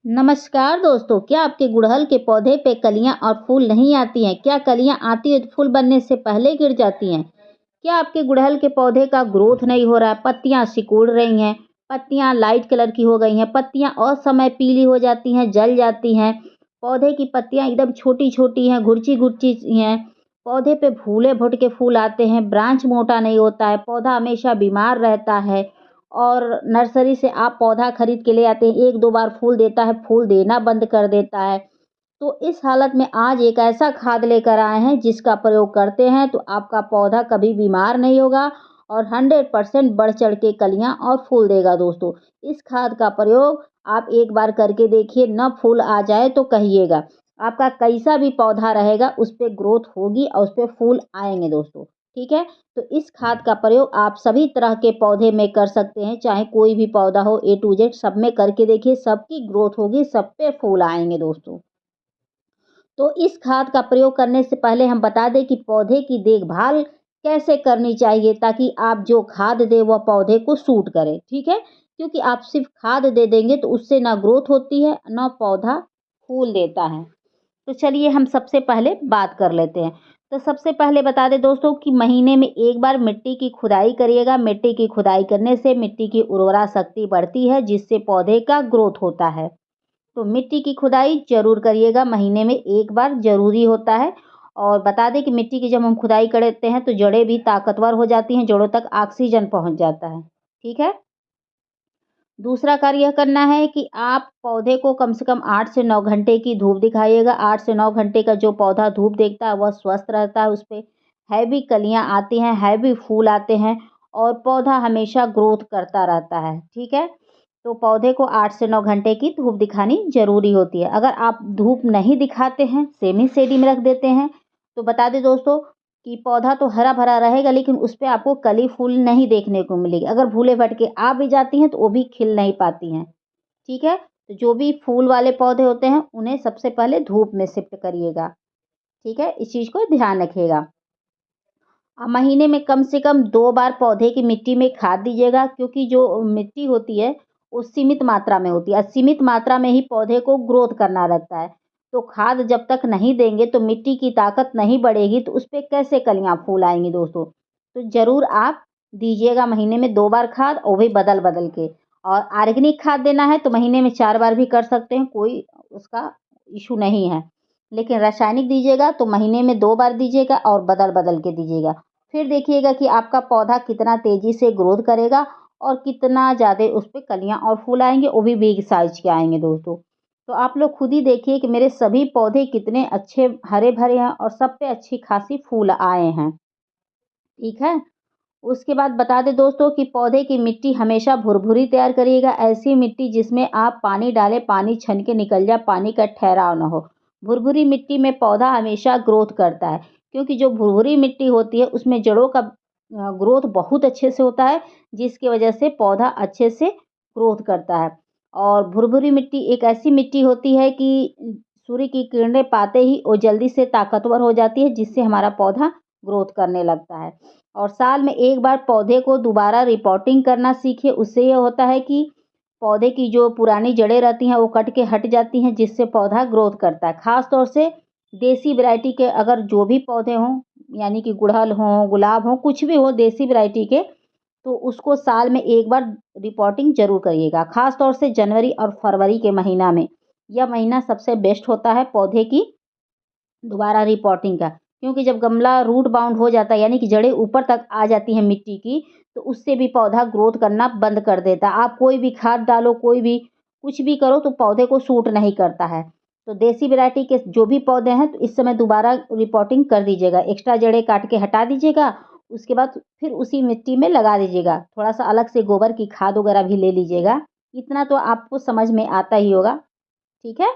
नमस्कार दोस्तों, क्या आपके गुड़हल के पौधे पे कलियां और फूल नहीं आती हैं? क्या कलियां आती हैं तो फूल बनने से पहले गिर जाती हैं? क्या आपके गुड़हल के पौधे का ग्रोथ नहीं हो रहा है? पत्तियां सिकुड़ रही हैं, पत्तियां लाइट कलर की हो गई हैं, पत्तियां असमय पीली हो जाती हैं, जल जाती हैं, पौधे की पत्तियां एकदम छोटी-छोटी हैं, घुरची-घुरची सी हैं, पौधे पे भूले-भुट के फूल आते हैं, ब्रांच मोटा नहीं होता है, पौधा हमेशा बीमार रहता है और नर्सरी से आप पौधा खरीद के ले आते हैं, 1-2 बार फूल देता है, फूल देना बंद कर देता है। तो इस हालत में आज एक ऐसा खाद लेकर आए हैं जिसका प्रयोग करते हैं तो आपका पौधा कभी बीमार नहीं होगा और 100% बढ़ चढ़ के कलियां और फूल देगा दोस्तों। इस खाद का प्रयोग आप एक बार करके देखिए, ना फूल आ जाए तो कहिएगा। आपका कैसा भी पौधा रहेगा उस पे ग्रोथ होगी और उस पे फूल आएंगे दोस्तों। ठीक है, तो इस खाद का प्रयोग आप सभी तरह के पौधे में कर सकते हैं, चाहे कोई भी पौधा हो, ए टू जेड सब में करके देखिए, सबकी ग्रोथ होगी, सब पे फूल आएंगे दोस्तों। तो इस खाद का प्रयोग करने से पहले हम बता दें कि पौधे की देखभाल कैसे करनी चाहिए ताकि आप जो खाद दें वह पौधे को सूट करे, ठीक है? क्योंकि आप सिर्फ खाद दे देंगे तो उससे ना ग्रोथ होती है, ना पौधा फूल देता है। तो चलिए हम सबसे पहले बात कर लेते हैं। तो सबसे पहले बता दें दोस्तों कि महीने में एक बार मिट्टी की खुदाई करिएगा। मिट्टी की खुदाई करने से मिट्टी की उर्वरा शक्ति बढ़ती है जिससे पौधे का ग्रोथ होता है। तो मिट्टी की खुदाई ज़रूर करिएगा, महीने में एक बार ज़रूरी होता है। और बता दें कि मिट्टी की जब हम खुदाई करते हैं तो जड़ें भी ताकतवर हो जाती हैं, जड़ों तक ऑक्सीजन पहुँच जाता है। ठीक है? दूसरा कार्य यह करना है कि आप पौधे को कम से कम 8 से 9 घंटे की धूप दिखाइएगा। 8 से 9 घंटे का जो पौधा धूप देखता है वह स्वस्थ रहता है, उसपे हैवी कलियाँ आती हैं, हैवी फूल आते हैं और पौधा हमेशा ग्रोथ करता रहता है, ठीक है? तो पौधे को 8 से 9 घंटे की धूप दिखानी ज़रूरी होती है। अगर आप धूप नहीं दिखाते हैं, सेमी शेडी में रख देते हैं, तो बता दें दोस्तों कि पौधा तो हरा-भरा रहेगा लेकिन उसपे आपको कली फूल नहीं देखने को मिलेगी। अगर भूले-भटके आ भी जाती हैं तो वो भी खिल नहीं पाती हैं, ठीक है? तो जो भी फूल वाले पौधे होते हैं उन्हें सबसे पहले धूप में शिफ्ट करिएगा, ठीक है? इस चीज़ को ध्यान रखिएगा। महीने में कम से कम 2 बार पौधे की मिट्टी में खाद दीजिएगा क्योंकि जो मिट्टी होती है वो सीमित मात्रा में होती है। सीमित मात्रा में ही पौधे को ग्रोथ करना रहता है। तो खाद जब तक नहीं देंगे तो मिट्टी की ताकत नहीं बढ़ेगी तो उस पे कैसे कलियाँ फूल आएँगी दोस्तों। तो ज़रूर आप दीजिएगा महीने में 2 बार खाद, वो भी बदल-बदल के। और ऑर्गेनिक खाद देना है तो महीने में 4 बार भी कर सकते हैं, कोई उसका इश्यू नहीं है। लेकिन रासायनिक दीजिएगा तो महीने में 2 बार दीजिएगा और बदल-बदल के दीजिएगा। फिर देखिएगा कि आपका पौधा कितना तेज़ी से ग्रोथ करेगा और कितना ज़्यादा उस पे कलियाँ और फूल आएँगे, वो भी बिग साइज़ के आएँगे दोस्तों। तो आप लोग खुद ही देखिए कि मेरे सभी पौधे कितने अच्छे हरे-भरे हैं और सब पे अच्छी खासी फूल आए हैं। ठीक है? उसके बाद बता दें दोस्तों कि पौधे की मिट्टी हमेशा भुरभुरी तैयार करिएगा, ऐसी मिट्टी जिसमें आप पानी डालें, पानी छन के निकल जाए, पानी का ठहराव ना हो। भुरभुरी मिट्टी में पौधा हमेशा ग्रोथ करता है क्योंकि जो भुरभुरी मिट्टी होती है उसमें जड़ों का ग्रोथ बहुत अच्छे से होता है जिसकी वजह से पौधा अच्छे से ग्रोथ करता है। और भुरभुरी मिट्टी एक ऐसी मिट्टी होती है कि सूर्य की किरणें पाते ही वो जल्दी से ताकतवर हो जाती है जिससे हमारा पौधा ग्रोथ करने लगता है। और साल में एक बार पौधे को दोबारा रिपोर्टिंग करना सीखिए। उससे ये होता है कि पौधे की जो पुरानी जड़ें रहती हैं वो कट के हट जाती हैं जिससे पौधा ग्रोथ करता है। ख़ास तौर से देसी वैरायटी के अगर जो भी पौधे हों, यानी कि गुड़हल हों, गुलाब हों, कुछ भी हो देसी वैरायटी के, तो उसको साल में एक बार रिपोर्टिंग ज़रूर करिएगा। ख़ास तौर से जनवरी और फरवरी के महीना में। यह महीना सबसे बेस्ट होता है पौधे की दोबारा रिपोर्टिंग का, क्योंकि जब गमला रूट बाउंड हो जाता है यानी कि जड़ें ऊपर तक आ जाती हैं मिट्टी की, तो उससे भी पौधा ग्रोथ करना बंद कर देता है। आप कोई भी खाद डालो, कोई भी कुछ भी करो तो पौधे को सूट नहीं करता है। तो देसी वैरायटी के जो भी पौधे हैं तो इस समय दोबारा रिपोर्टिंग कर दीजिएगा, एक्स्ट्रा जड़ें काट के हटा दीजिएगा, उसके बाद फिर उसी मिट्टी में लगा दीजिएगा। थोड़ा-सा अलग से गोबर की खाद वगैरह भी ले लीजिएगा, इतना तो आपको समझ में आता ही होगा, ठीक है?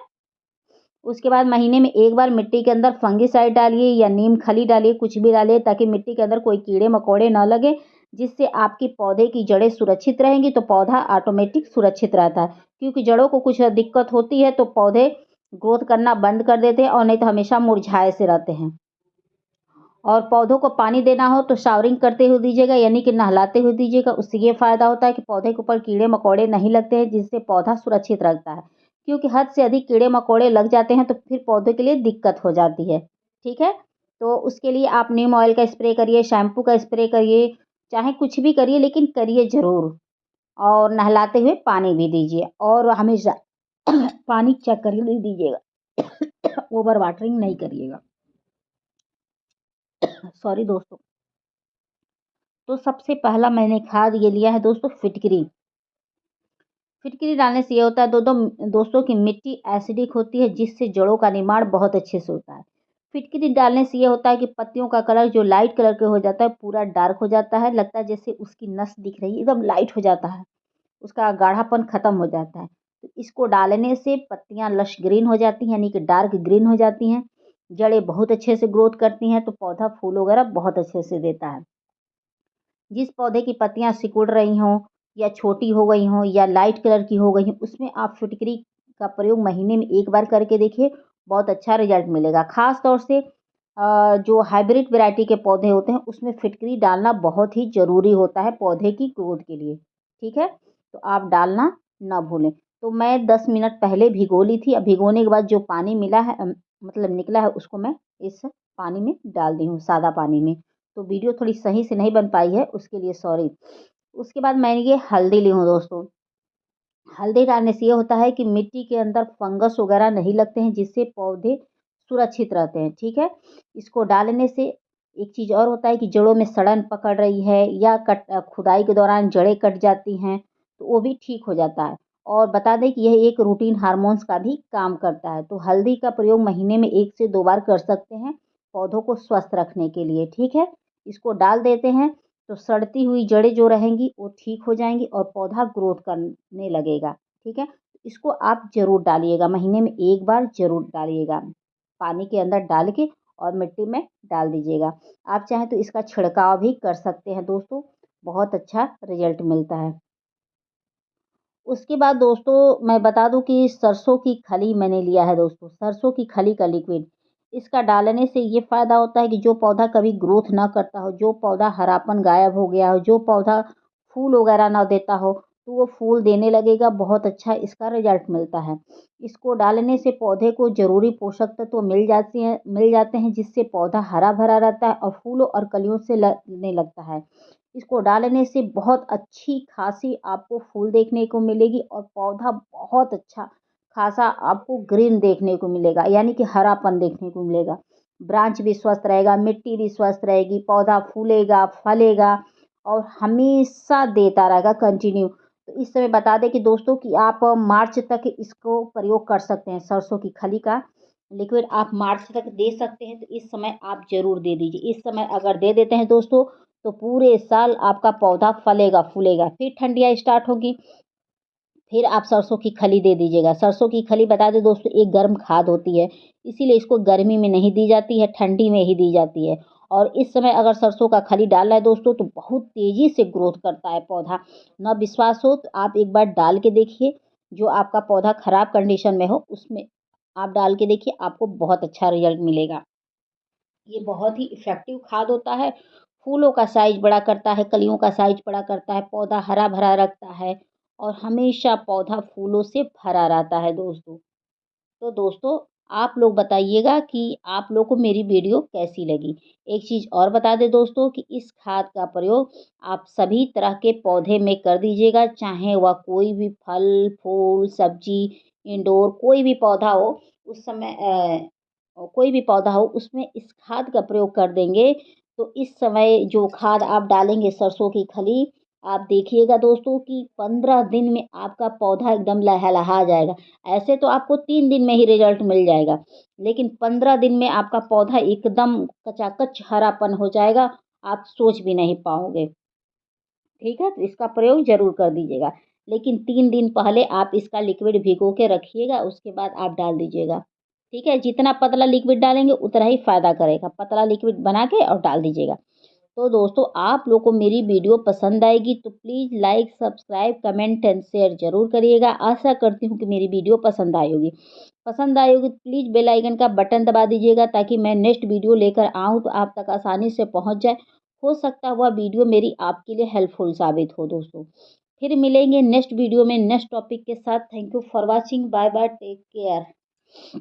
उसके बाद महीने में एक बार मिट्टी के अंदर फंगिसाइड डालिए या नीम खली डालिए, कुछ भी डालिए ताकि मिट्टी के अंदर कोई कीड़े-मकोड़े ना लगे, जिससे आपकी पौधे की जड़ें सुरक्षित रहेंगी तो पौधा ऑटोमेटिक सुरक्षित रहता है। क्योंकि जड़ों को कुछ दिक्कत होती है तो पौधे ग्रोथ करना बंद कर देते हैं और नहीं तो हमेशा मुरझाए से रहते हैं। और पौधों को पानी देना हो तो शावरिंग करते हुए दीजिएगा, यानी कि नहलाते हुए दीजिएगा। उससे ये फ़ायदा होता है कि पौधे के ऊपर कीड़े-मकोड़े नहीं लगते हैं, जिससे पौधा सुरक्षित रहता है। क्योंकि हद से अधिक कीड़े मकोड़े लग जाते हैं तो फिर पौधे के लिए दिक्कत हो जाती है। ठीक है? तो उसके लिए आप नीम ऑयल का स्प्रे करिए, शैम्पू का स्प्रे करिए, चाहे कुछ भी करिए लेकिन करिए ज़रूर। और नहलाते हुए पानी भी दीजिए और हमेशा पानी चेक करके दीजिएगा। ओवर वाटरिंग नहीं करिएगा। सॉरी दोस्तों। तो सबसे पहला मैंने खाद ये लिया है दोस्तों फिटकरी। फिटकरी डालने से ये होता है दोस्तों की मिट्टी एसिडिक होती है जिससे जड़ों का निर्माण बहुत अच्छे से होता है। फिटकरी डालने से ये होता है कि पत्तियों का कलर जो लाइट कलर के हो जाता है पूरा डार्क हो जाता है, लगता है जैसे उसकी नस दिख रही है, एकदम लाइट हो जाता है, उसका गाढ़ापन खत्म हो जाता है। तो इसको डालने से पत्तियां लश ग्रीन हो जाती हैं, यानी कि डार्क ग्रीन हो जाती हैं, जड़ें बहुत अच्छे से ग्रोथ करती हैं, तो पौधा फूल वगैरह बहुत अच्छे से देता है। जिस पौधे की पत्तियां सिकुड़ रही हों या छोटी हो गई हों या लाइट कलर की हो गई हों, उसमें आप फिटकरी का प्रयोग महीने में एक बार करके देखिए, बहुत अच्छा रिजल्ट मिलेगा। खास तौर से जो हाइब्रिड वैरायटी के पौधे होते हैं उसमें फिटकरी डालना बहुत ही ज़रूरी होता है पौधे की ग्रोथ के लिए। ठीक है? तो आप डालना ना भूलें। तो मैं 10 मिनट पहले भिगो ली थी, अब भिगोने के बाद जो पानी मिला है मतलब निकला है उसको मैं इस पानी में डाल दी हूँ, सादा पानी में। तो वीडियो थोड़ी सही से नहीं बन पाई है, उसके लिए सॉरी। उसके बाद मैंने ये हल्दी ली हूँ दोस्तों। हल्दी डालने से ये होता है कि मिट्टी के अंदर फंगस वगैरह नहीं लगते हैं, जिससे पौधे सुरक्षित रहते हैं। ठीक है? इसको डालने से एक चीज़ और होता है कि जड़ों में सड़न पकड़ रही है या खुदाई के दौरान जड़ें कट जाती हैं, तो वो भी ठीक हो जाता है। और बता दें कि यह एक रूटीन हार्मोन्स का भी काम करता है। तो हल्दी का प्रयोग महीने में 1 से 2 बार कर सकते हैं, पौधों को स्वस्थ रखने के लिए। ठीक है? इसको डाल देते हैं तो सड़ती हुई जड़ें जो रहेंगी वो ठीक हो जाएँगी और पौधा ग्रोथ करने लगेगा। ठीक है? इसको आप ज़रूर डालिएगा, महीने में 1 बार ज़रूर डालिएगा। पानी के अंदर डाल के और मिट्टी में डाल दीजिएगा। आप चाहें तो इसका छिड़काव भी कर सकते हैं दोस्तों, बहुत अच्छा रिज़ल्ट मिलता है। उसके बाद दोस्तों मैं बता दूँ कि सरसों की खली मैंने लिया है दोस्तों, सरसों की खली का लिक्विड। इसका डालने से ये फ़ायदा होता है कि जो पौधा कभी ग्रोथ ना करता हो, जो पौधा हरापन गायब हो गया हो, जो पौधा फूल वगैरह ना देता हो, तो वो फूल देने लगेगा, बहुत अच्छा इसका रिज़ल्ट मिलता है। इसको डालने से पौधे को ज़रूरी पोषक तत्व मिल जाते हैं जिससे पौधा हरा-भरा रहता है और फूलों और कलियों से लगने लगता है। इसको डालने से बहुत अच्छी खासी आपको फूल देखने को मिलेगी और पौधा बहुत अच्छा खासा आपको ग्रीन देखने को मिलेगा, यानी कि हरापन देखने को मिलेगा। ब्रांच भी स्वस्थ रहेगा, मिट्टी भी स्वस्थ रहेगी, पौधा फूलेगा, फलेगा और हमेशा देता रहेगा कंटिन्यू। तो इस समय बता दें कि दोस्तों कि आप मार्च तक इसको प्रयोग कर सकते हैं, सरसों की खली का लिक्विड आप मार्च तक दे सकते हैं, तो इस समय आप ज़रूर दे दीजिए। इस समय अगर दे देते हैं दोस्तों तो पूरे साल आपका पौधा फलेगा फूलेगा। फिर ठंडियाँ स्टार्ट होगी, फिर आप सरसों की खली दे दीजिएगा। सरसों की खली बता दें दोस्तों एक गर्म खाद होती है, इसीलिए इसको गर्मी में नहीं दी जाती है, ठंडी में ही दी जाती है। और इस समय अगर सरसों का खली डालना है दोस्तों तो बहुत तेज़ी से ग्रोथ करता है पौधा। ना विश्वास हो तो आप एक बार डाल के देखिए, जो आपका पौधा खराब कंडीशन में हो उसमें आप डाल के देखिए, आपको बहुत अच्छा रिज़ल्ट मिलेगा। ये बहुत ही इफ़ेक्टिव खाद होता है, फूलों का साइज़ बड़ा करता है, कलियों का साइज़ बड़ा करता है, पौधा हरा-भरा रखता है और हमेशा पौधा फूलों से भरा रहता है दोस्तों। तो दोस्तों आप लोग बताइएगा कि आप लोग को मेरी वीडियो कैसी लगी। एक चीज़ और बता दें दोस्तों कि इस खाद का प्रयोग आप सभी तरह के पौधे में कर दीजिएगा, चाहे वह कोई भी फल, फूल, सब्ज़ी, इंडोर कोई भी पौधा हो, उस समय कोई भी पौधा हो उसमें इस खाद का प्रयोग कर देंगे, तो इस समय जो खाद आप डालेंगे सरसों की खली, आप देखिएगा दोस्तों कि 15 दिन में आपका पौधा एकदम लहलहा जाएगा। ऐसे तो आपको 3 दिन में ही रिज़ल्ट मिल जाएगा, लेकिन 15 दिन में आपका पौधा एकदम कचाकच हरापन हो जाएगा, आप सोच भी नहीं पाओगे। ठीक है? तो इसका प्रयोग ज़रूर कर दीजिएगा। लेकिन 3 दिन पहले आप इसका लिक्विड भिगो के रखिएगा, उसके बाद आप डाल दीजिएगा। ठीक है? जितना पतला लिक्विड डालेंगे उतना ही फ़ायदा करेगा। पतला लिक्विड बना के और डाल दीजिएगा। तो दोस्तों आप लोग को मेरी वीडियो पसंद आएगी तो please like, subscribe, comment and share ज़रूर करिएगा। आशा करती हूँ कि मेरी वीडियो पसंद आई होगी। पसंद आई होगी तो प्लीज़ बेल आइकन का बटन दबा दीजिएगा ताकि मैं नेक्स्ट वीडियो लेकर आऊँ तो आप तक आसानी से पहुँच जाए। हो सकता है वह वीडियो मेरी आपके लिए हेल्पफुल साबित हो दोस्तों। फिर मिलेंगे नेक्स्ट वीडियो में नेक्स्ट टॉपिक के साथ। Thank you for watching. Bye bye, take care.